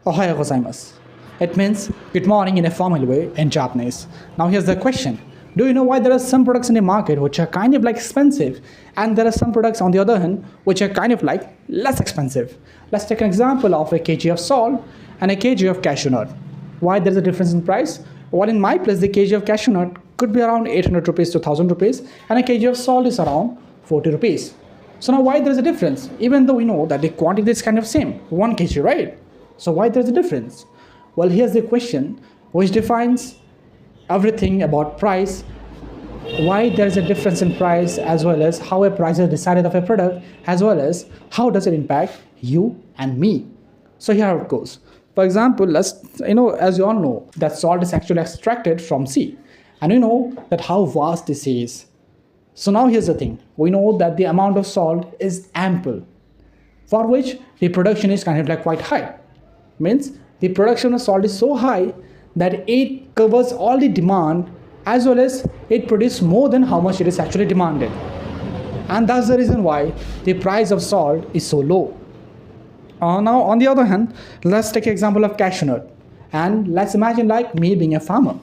Ohayou gozaimasu. It means good morning in a formal way in Japanese. Now here's the question. Do you know why there are some products in the market which are kind of like expensive and there are some products on the other hand which are kind of like less expensive? Let's take an example of a kg of salt and a kg of cashew nut. Why there's a difference in price? Well, in my place, the kg of cashew nut could be around 800 rupees to 1000 rupees and a kg of salt is around 40 rupees. So now why there's a difference? Even though we know that the quantity is kind of same, 1 kg, right? So why there's a difference? Well, here's the question which defines everything about price, why there is a difference in price, as well as how a price is decided of a product, as well as how does it impact you and me. So here it goes. For example, let's, as you all know, that salt is actually extracted from sea, and you know that how vast the sea is. So now here's the thing. We know that the amount of salt is ample, for which the production is kind of like quite high. Means the production of salt is so high that it covers all the demand, as well as it produces more than how much it is actually demanded. And that's the reason why the price of salt is so low. Now on the other hand, let's take an example of cashew nut, and let's imagine like me being a farmer,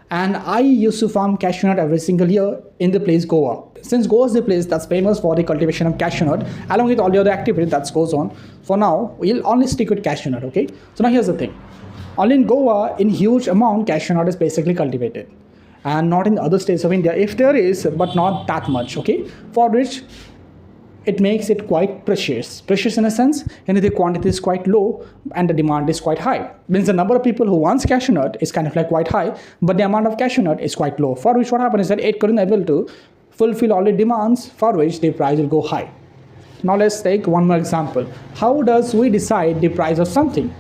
and I used to farm cashew nut every single year in the place Goa. Since Goa is the place that's famous for the cultivation of cashew nut, along with all the other activities that goes on, for now we'll only stick with cashew nut. Okay, so now here's the thing. Only in Goa, in huge amount, cashew nut is basically cultivated, and not in other states of India. If there is, but not that much. Okay, for which it makes it quite precious. Precious in a sense, and the quantity is quite low and the demand is quite high. Means the number of people who wants cashew nut is kind of like quite high, but the amount of cashew nut is quite low. For which what happens is that it couldn't able to fulfill all the demands, for which the price will go high. Now let's take one more example. How does we decide the price of something?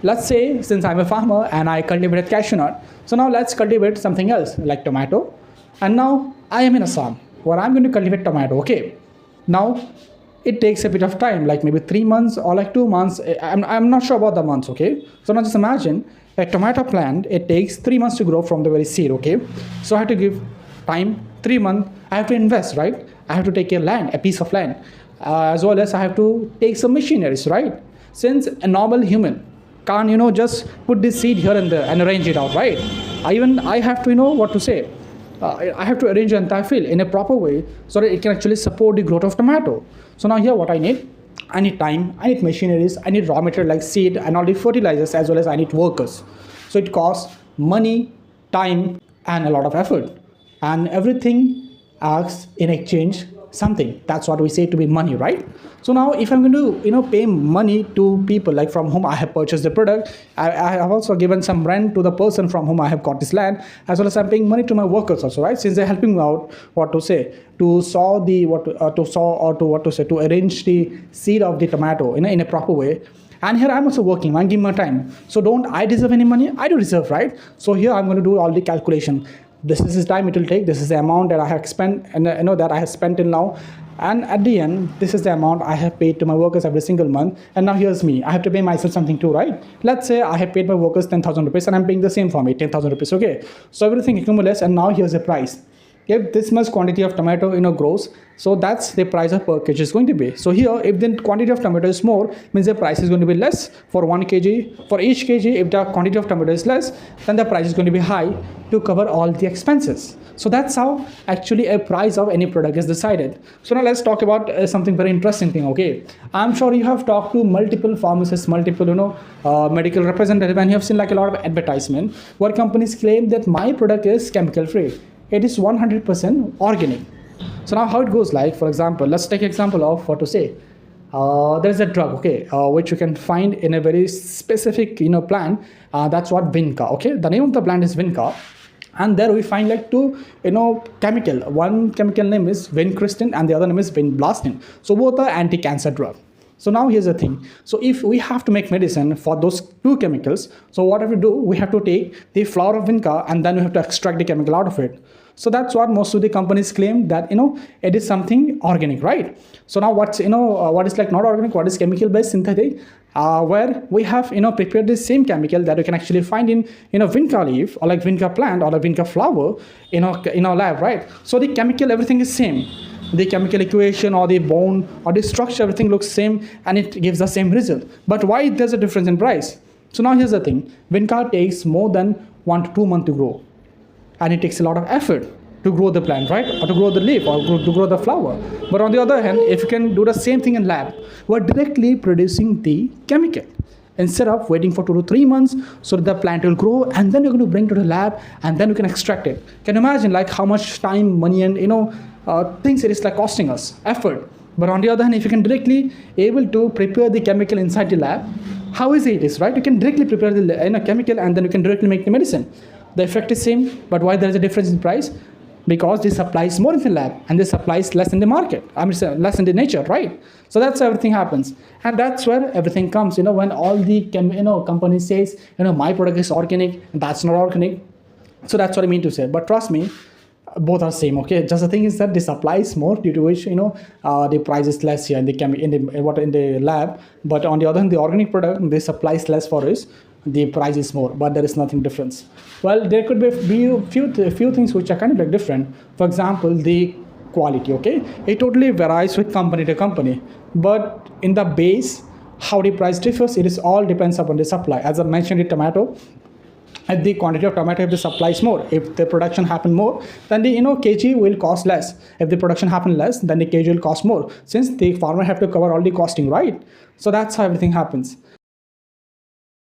Let's say since I'm a farmer and I cultivated cashew nut, so now let's cultivate something else like tomato. And now I am in Assam where I'm going to cultivate tomato. Okay. Now it takes a bit of time, like maybe 3 months or like 2 months. I'm not sure about the months. Okay. So now just imagine a tomato plant, it takes 3 months to grow from the very seed. Okay. So I have to give time 3 months. I have to invest, right? I have to take a piece of land, as well as I have to take some machineries, right? Since a normal human can't, just put this seed here and there and arrange it out, right? I have to, what to say. I have to arrange the entire field in a proper way so that it can actually support the growth of tomato. So now here what I need time, I need machineries, I need raw material like seed and all the fertilizers, as well as I need workers. So it costs money, time, and a lot of effort. And everything asks in exchange something. That's what we say to be money, right? So now if I'm going to pay money to people like from whom I have purchased the product, I have also given some rent to the person from whom I have got this land, as well as I'm paying money to my workers also, right? Since they're helping me out, to arrange the seed of the tomato in a proper way. And here I'm also working, I'm giving my time. So don't I deserve any money? I do deserve, right? So here I'm going to do all the calculation. This is the time it will take, this is the amount that I have spent, and that I have spent till now, and at the end this is the amount I have paid to my workers every single month. And now here's me, I have to pay myself something too, right? Let's say I have paid my workers 10,000 rupees and I'm paying the same for me, 10,000 rupees. Okay, so everything accumulates, and now here's the price. If this much quantity of tomato grows, so that's the price of per kg is going to be. So here if the quantity of tomato is more, means the price is going to be less for 1 kg. For each kg, if the quantity of tomato is less, then the price is going to be high to cover all the expenses. So that's how actually a price of any product is decided. So now let's talk about something very interesting thing. Okay, I'm sure you have talked to multiple pharmacists, multiple medical representatives, and you have seen like a lot of advertisement where companies claim that my product is chemical free. It is 100% organic. So now how it goes, like for example, let's take example of there's a drug, okay, which you can find in a very specific plant. That's what Vinca. Okay, the name of the plant is Vinca, and there we find like two chemical. One chemical name is vincristine and the other name is vinblastine. So both are anti-cancer drug. So now here's the thing. So if we have to make medicine for those two chemicals, so what have we do? We have to take the flower of Vinca and then we have to extract the chemical out of it. So that's what most of the companies claim, that it is something organic, right? So now what is like not organic, what is chemical based, synthetic, where we have prepared the same chemical that you can actually find in Vinca leaf or like Vinca plant or like Vinca flower in our lab, right? So the chemical, everything is same. The chemical equation or the bond or the structure, everything looks same and it gives the same result. But why there's a difference in price? So now here's the thing, vinca takes more than 1 to 2 months to grow, and it takes a lot of effort to grow the plant, right? Or to grow the leaf, or to grow the flower. But on the other hand, if you can do the same thing in lab, we're directly producing the chemical instead of waiting for 2 to 3 months so that the plant will grow, and then you're going to bring to the lab, and then you can extract it. Can you imagine like how much time, money, and things it is like costing us, effort. But on the other hand, if you can directly able to prepare the chemical inside the lab, how easy it is, right? You can directly prepare the chemical, and then you can directly make the medicine. The effect is same, but why there is a difference in price? Because this supplies more in the lab, and this supplies less in the market. I mean, less in the nature, right? So that's how everything happens, and that's where everything comes. When all the company says, my product is organic, and that's not organic. So that's what I mean to say. But trust me, both are same. Okay, just the thing is that the supply is more, due to which the price is less here in the lab. But on the other hand, the organic product, the supply is less for us, the price is more, but there is nothing difference. Well, there could be a few things which are kind of like different. For example, the quality. Okay, it totally varies with company to company, but in the base, how the price differs, it is all depends upon the supply. As I mentioned, the tomato, at the quantity of tomato, if the supply is more, if the production happen more, then the kg will cost less. If the production happen less, then the kg will cost more, since the farmer have to cover all the costing, right? So that's how everything happens.